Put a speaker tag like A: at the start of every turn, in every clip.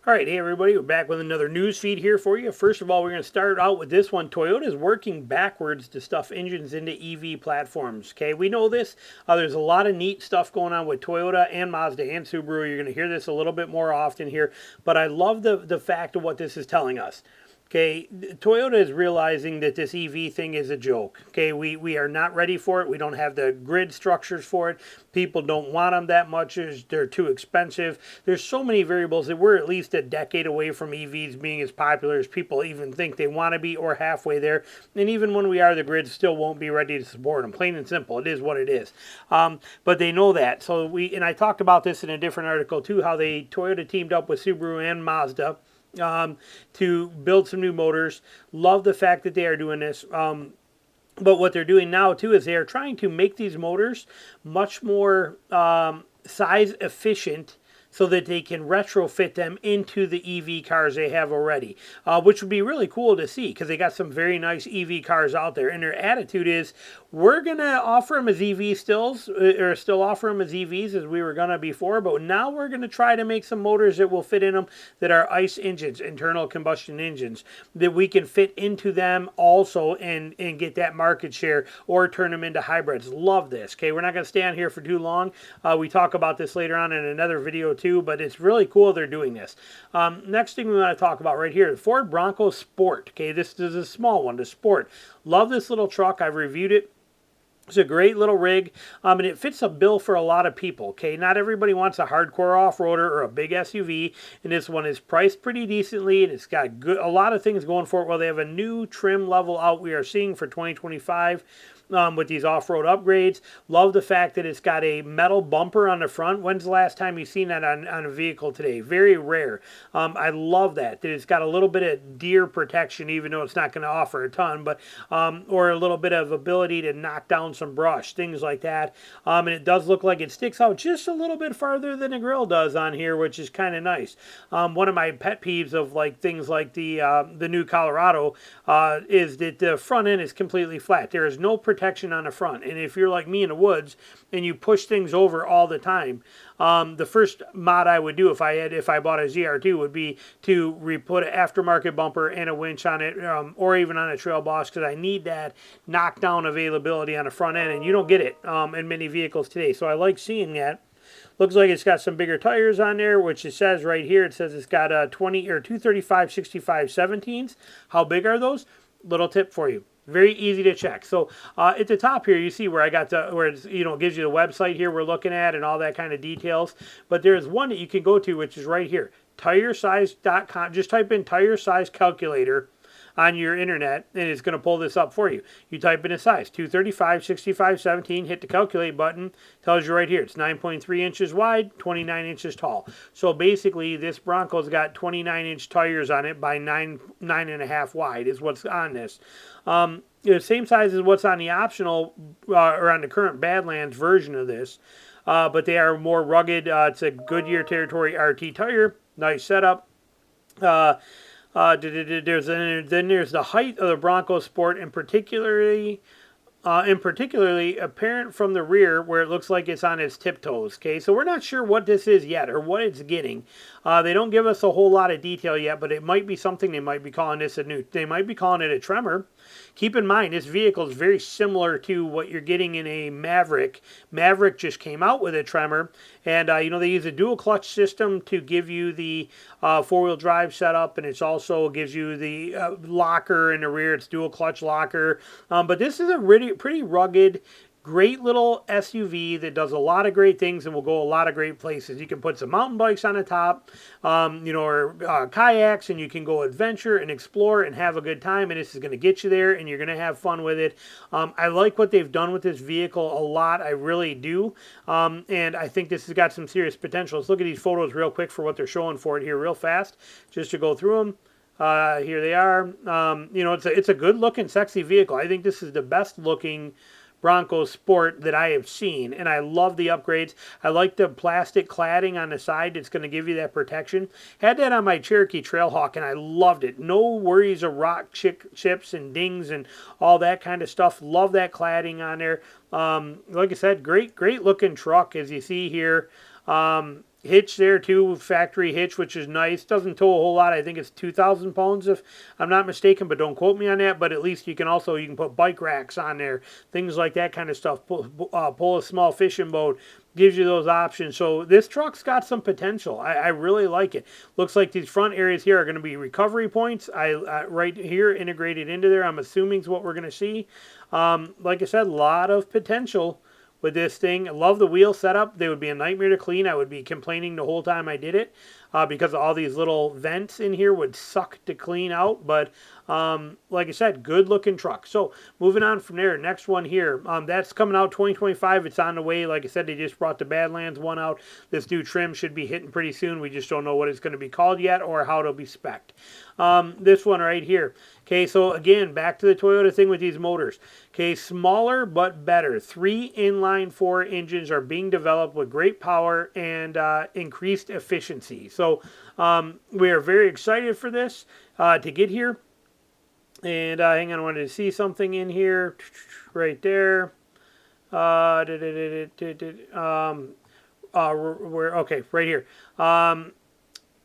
A: All right, hey everybody, we're back with another news feed here for you. First of all, we're going to start out with this one. Toyota is working backwards to stuff engines into EV platforms. Okay, we know this. There's a lot of neat stuff going on with Toyota and Mazda and Subaru. You're going to hear this a little bit more often here, but I love the fact of what this is telling us. Okay, Toyota is realizing that this EV thing is a joke. Okay, we are not ready for it. We don't have the grid structures for it. People don't want them that much. They're too expensive. There's so many variables that we're at least a decade away from EVs being as popular as people even think they want to be, or halfway there. And even when we are, the grid still won't be ready to support them. Plain and simple. It is what it is. But they know that. So and I talked about this in a different article too, how Toyota teamed up with Subaru and Mazda to build some new motors. Love the fact that they are doing this. But what they're doing now too is they are trying to make these motors much more size efficient, so that they can retrofit them into the EV cars they have already, which would be really cool to see because they got some very nice EV cars out there. And their attitude is, we're going to offer them as EV stills, or still offer them as EVs as we were going to before, but now we're going to try to make some motors that will fit in them that are ICE engines, internal combustion engines, that we can fit into them also and get that market share or turn them into hybrids. Love this. Okay, we're not going to stay on here for too long. We talk about this later on in another video too, but it's really cool they're doing this. Next thing we want to talk about right here, the Ford Bronco Sport. Okay, this is a small one, the Sport. Love this little truck. I've reviewed it. It's a great little rig, and it fits a bill for a lot of people. Okay, not everybody wants a hardcore off-roader or a big SUV, and this one is priced pretty decently, and it's got a lot of things going for it. Well, they have a new trim level out we are seeing for 2025. With these off-road upgrades. Love the fact that it's got a metal bumper on the front. When's the last time you've seen that on a vehicle today? Very rare. I love that it's got a little bit of deer protection, even though it's not going to offer a ton, but or a little bit of ability to knock down some brush, things like that. And it does look like it sticks out just a little bit farther than the grill does on here, which is kind of nice. One of my pet peeves of things like the new Colorado is that the front end is completely flat. There is no protection on the front, and if you're like me in the woods and you push things over all the time, the first mod I would do if I bought a ZR2 would be to put an aftermarket bumper and a winch on it, or even on a Trail Boss, because I need that knockdown availability on the front end, and you don't get it in many vehicles today. So I like seeing that. Looks like it's got some bigger tires on there, which it says right here. It says it's got a 235 65 17s. How big are those? Little tip for you. Very easy to check. So at the top here, you see where I got where it's, it gives you the website here we're looking at and all that kind of details. But there's one that you can go to, which is right here, tiresize.com. Just type in tire size calculator on your internet, and it's going to pull this up for you. You type in a size, 235, 65, 17, hit the calculate button, tells you right here, it's 9.3 inches wide, 29 inches tall. So basically, this Bronco's got 29-inch tires on it by 9.5 wide is what's on this. The same size as what's on the optional, or on the current Badlands version of this, but they are more rugged. It's a Goodyear Territory RT tire, nice setup. There's the height of the Bronco Sport, and particularly apparent from the rear, where it looks like it's on its tiptoes. Okay, so we're not sure what this is yet or what it's getting. They don't give us a whole lot of detail yet, but it might be something. They might be calling this they might be calling it a tremor. Keep in mind, this vehicle is very similar to what you're getting in a Maverick. Maverick just came out with a tremor, and they use a dual clutch system to give you the four-wheel drive setup, and it also gives you the locker in the rear. It's dual clutch locker, but this is a pretty rugged, great little SUV that does a lot of great things and will go a lot of great places. You can put some mountain bikes on the top, or kayaks, and you can go adventure and explore and have a good time, and this is going to get you there, and you're going to have fun with it. I like what they've done with this vehicle a lot. I really do, and I think this has got some serious potential. Let's look at these photos real quick for what they're showing for it here real fast, just to go through them. Here they are. It's a good-looking, sexy vehicle. I think this is the best-looking Bronco Sport that I have seen, and I love the upgrades. I like the plastic cladding on the side. It's going to give you that protection. Had that on my Cherokee Trailhawk, and I loved it. No worries of rock chips and dings and all that kind of stuff. Love that cladding on there. Like I said, great looking truck, as you see here. hitch there too, factory hitch, which is nice. Doesn't tow a whole lot. I think it's 2,000 pounds if I'm not mistaken, but don't quote me on that. But at least you can put bike racks on there, things like that kind of stuff. Pull a small fishing boat, gives you those options. So this truck's got some potential. I really like it. Looks like these front areas here are going to be recovery points. Right here integrated into there, I'm assuming is what we're going to see. Like I said, a lot of potential with this thing. I love the wheel setup. They would be a nightmare to clean. I would be complaining the whole time I did it because all these little vents in here would suck to clean out. But like I said, good looking truck. So moving on from there, next one here. That's coming out 2025. It's on the way. Like I said, they just brought the Badlands one out. This new trim should be hitting pretty soon. We just don't know what it's going to be called yet or how it'll be spec'd. This one right here. Okay, so again, back to the Toyota thing with these motors. Okay, smaller but better. 3 inline-4 engines are being developed with great power and increased efficiency. So we are very excited for this to get here. And hang on, I wanted to see something in here right there. Okay, right here.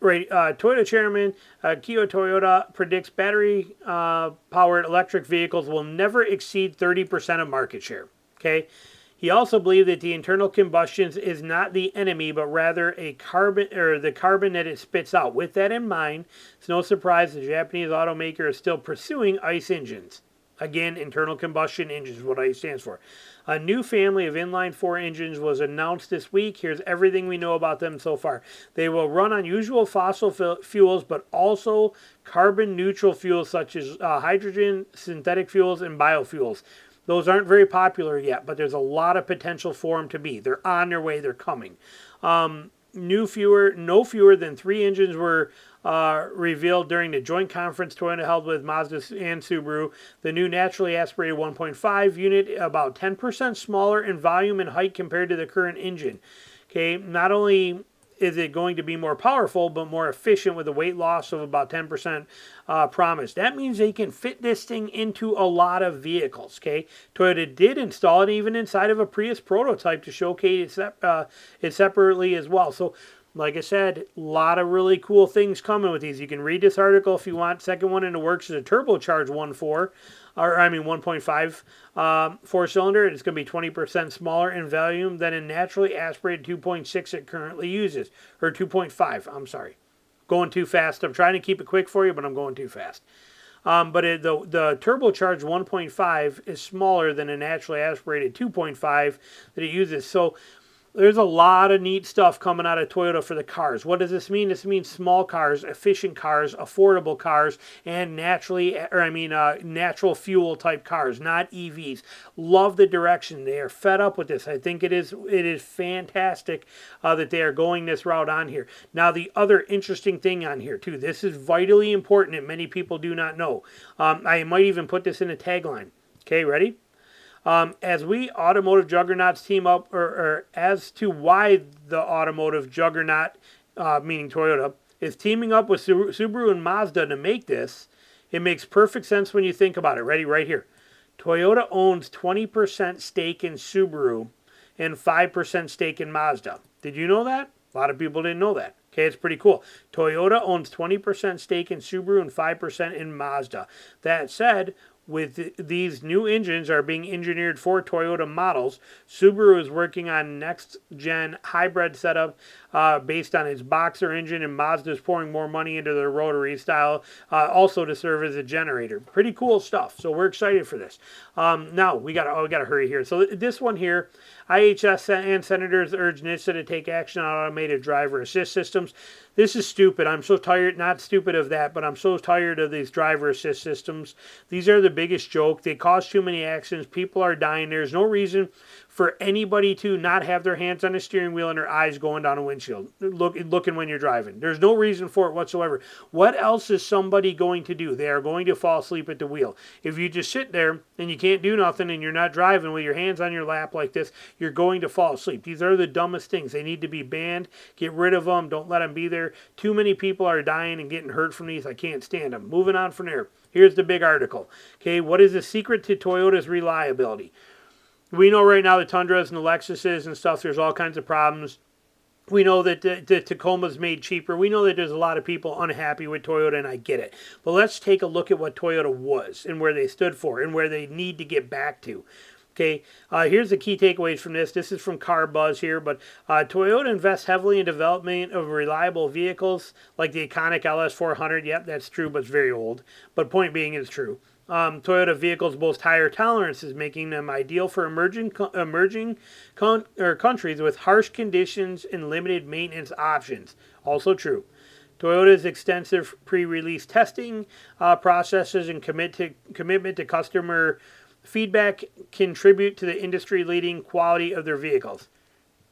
A: Toyota chairman Kiyo Toyota predicts battery-powered electric vehicles will never exceed 30% of market share. Okay, he also believed that the internal combustion is not the enemy, but rather the carbon that it spits out. With that in mind, it's no surprise the Japanese automaker is still pursuing ICE engines. Again, internal combustion engines is what ICE stands for. A new family of inline-4 engines was announced this week. Here's everything we know about them so far. They will run on usual fossil fuels, but also carbon-neutral fuels such as hydrogen, synthetic fuels, and biofuels. Those aren't very popular yet, but there's a lot of potential for them to be. They're on their way. They're coming. No fewer than 3 engines were revealed during the joint conference Toyota held with Mazda and Subaru. The new naturally aspirated 1.5 unit, about 10% smaller in volume and height compared to the current engine. Okay, not only is it going to be more powerful, but more efficient with a weight loss of about 10% promised. That means they can fit this thing into a lot of vehicles, okay? Toyota did install it even inside of a Prius prototype to showcase it separately as well. So, like I said, a lot of really cool things coming with these. You can read this article if you want. Second one in the works is a turbocharged 1.5 4-cylinder. It's going to be 20% smaller in volume than a naturally aspirated 2.6 it currently uses. Or 2.5, I'm sorry. Going too fast. I'm trying to keep it quick for you, but I'm going too fast. But the turbocharged 1.5 is smaller than a naturally aspirated 2.5 that it uses. So there's a lot of neat stuff coming out of Toyota for the cars. What does this mean? This means small cars, efficient cars, affordable cars, and natural fuel type cars, not EVs. Love the direction. They are fed up with this. I think it is fantastic that they are going this route on here. Now, the other interesting thing on here, too, this is vitally important and many people do not know. I might even put this in a tagline. Okay, ready? As we automotive juggernauts team up, or as to why the automotive juggernaut, meaning Toyota, is teaming up with Subaru and Mazda to make this, it makes perfect sense when you think about it. Ready? Right here. Toyota owns 20% stake in Subaru and 5% stake in Mazda. Did you know that? A lot of people didn't know that. Okay, it's pretty cool. Toyota owns 20% stake in Subaru and 5% in Mazda. That said, with these new engines are being engineered for Toyota models, Subaru is working on next-gen hybrid setup based on its boxer engine, and Mazda is pouring more money into their rotary style, also to serve as a generator. Pretty cool stuff. So we're excited for this. Now we gotta hurry here. So this one here, IHS and senators urge NHTSA to take action on automated driver assist systems. This is stupid. I'm so tired, not stupid of that, but I'm so tired of these driver assist systems. These are the biggest joke. They cause too many accidents. People are dying. There's no reason for anybody to not have their hands on the steering wheel and their eyes going down a windshield, looking when you're driving. There's no reason for it whatsoever. What else is somebody going to do? They are going to fall asleep at the wheel. If you just sit there and you can't do nothing and you're not driving with your hands on your lap like this, you're going to fall asleep. These are the dumbest things. They need to be banned. Get rid of them. Don't let them be there. Too many people are dying and getting hurt from these. I can't stand them. Moving on from there. Here's the big article. Okay, what is the secret to Toyota's reliability? We know right now the Tundras and the Lexuses and stuff, there's all kinds of problems. We know that the Tacoma's made cheaper. We know that there's a lot of people unhappy with Toyota, and I get it. But let's take a look at what Toyota was and where they stood for and where they need to get back to. Okay, here's the key takeaways from this. This is from Car Buzz here, but Toyota invests heavily in development of reliable vehicles like the iconic LS400. Yep, that's true, but it's very old. But point being, it's true. Toyota vehicles boast higher tolerances, making them ideal for emerging countries with harsh conditions and limited maintenance options. Also true. Toyota's extensive pre-release testing processes and commitment to customer feedback contribute to the industry-leading quality of their vehicles.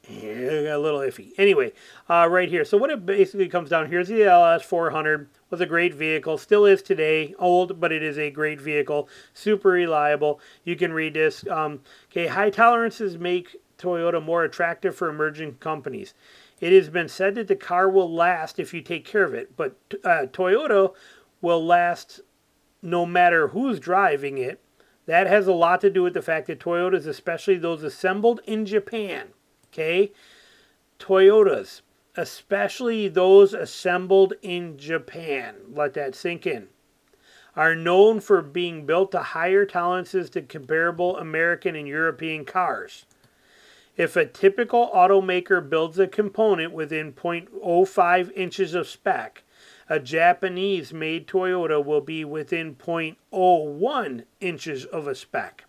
A: Yeah, a little iffy. Anyway, right here. So what it basically comes down, here's the LS400. Was a great vehicle. Still is today. Old, but it is a great vehicle. Super reliable. You can read this. Okay, high tolerances make Toyota more attractive for emerging companies. It has been said that the car will last if you take care of it, but Toyota will last no matter who's driving it. That has a lot to do with the fact that Toyotas, especially those assembled in Japan, okay? Toyotas, especially those assembled in Japan, let that sink in, are known for being built to higher tolerances than comparable American and European cars. If a typical automaker builds a component within 0.05 inches of spec, a Japanese-made Toyota will be within 0.01 inches of a spec.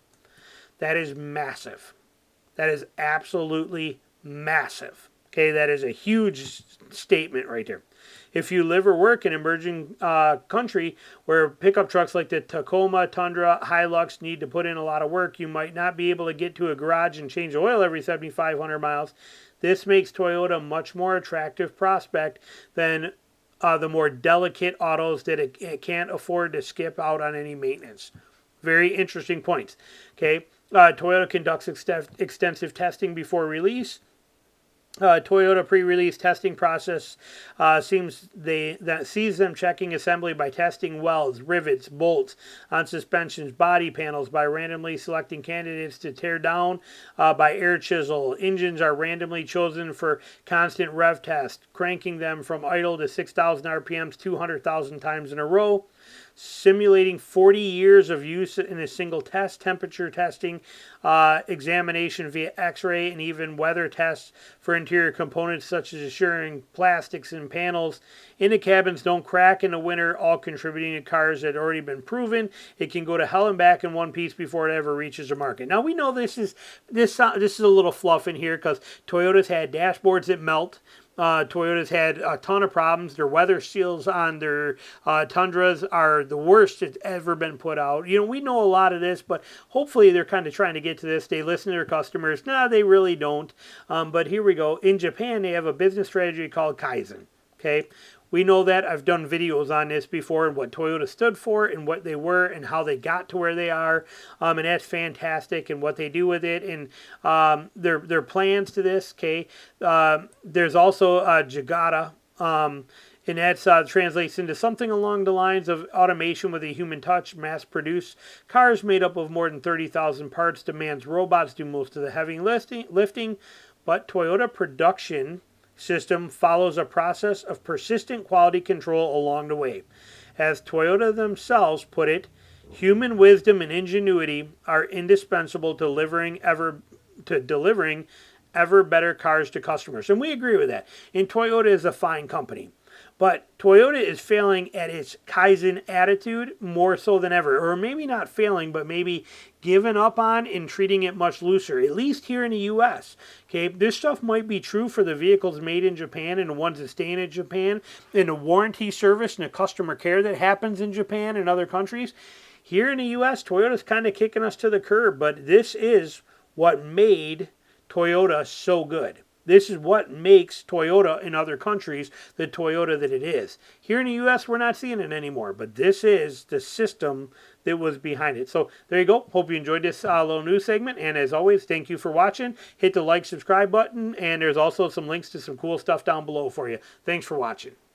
A: That is massive. That is absolutely massive. Okay, that is a huge statement right there. If you live or work in an emerging country where pickup trucks like the Tacoma, Tundra, Hilux need to put in a lot of work, you might not be able to get to a garage and change oil every 7,500 miles. This makes Toyota a much more attractive prospect than the more delicate autos that it can't afford to skip out on any maintenance. Very interesting points. Okay, Toyota conducts extensive testing before release. Toyota pre-release testing process sees them checking assembly by testing welds, rivets, bolts on suspensions, body panels by randomly selecting candidates to tear down by air chisel. Engines are randomly chosen for constant rev test, cranking them from idle to 6,000 RPMs 200,000 times in a row. Simulating 40 years of use in a single test, temperature testing, examination via x-ray, and even weather tests for interior components such as assuring plastics and panels in the cabins don't crack in the winter, all contributing to cars that had already been proven it can go to hell and back in one piece before it ever reaches the market. Now we know this is a little fluff in here because Toyota's had dashboards that melt. Toyota's had a ton of problems. Their weather seals on their Tundras are the worst that's ever been put out. You know, we know a lot of this, but hopefully they're kind of trying to get to this. They listen to their customers. No, they really don't. But here we go. In Japan, they have a business strategy called Kaizen. Okay. We know that. I've done videos on this before and what Toyota stood for and what they were and how they got to where they are. And that's fantastic and what they do with it and their plans to this. Okay. There's also Jagata. And that translates into something along the lines of automation with a human touch, mass-produced cars made up of more than 30,000 parts, demands robots do most of the heavy lifting, but Toyota production system follows a process of persistent quality control along the way. As Toyota themselves put it, human wisdom and ingenuity are indispensable to delivering ever better cars to customers. And we agree with that. And Toyota is a fine company. But Toyota is failing at its Kaizen attitude more so than ever. Or maybe not failing, but maybe giving up on and treating it much looser, at least here in the U.S. Okay, this stuff might be true for the vehicles made in Japan and the ones that stay in Japan, and the warranty service and the customer care that happens in Japan and other countries. Here in the U.S., Toyota's kind of kicking us to the curb, but this is what made Toyota so good. This is what makes Toyota in other countries the Toyota that it is. Here in the U.S., we're not seeing it anymore, but this is the system that was behind it. So there you go. Hope you enjoyed this little news segment. And as always, thank you for watching. Hit the like, subscribe button, and there's also some links to some cool stuff down below for you. Thanks for watching.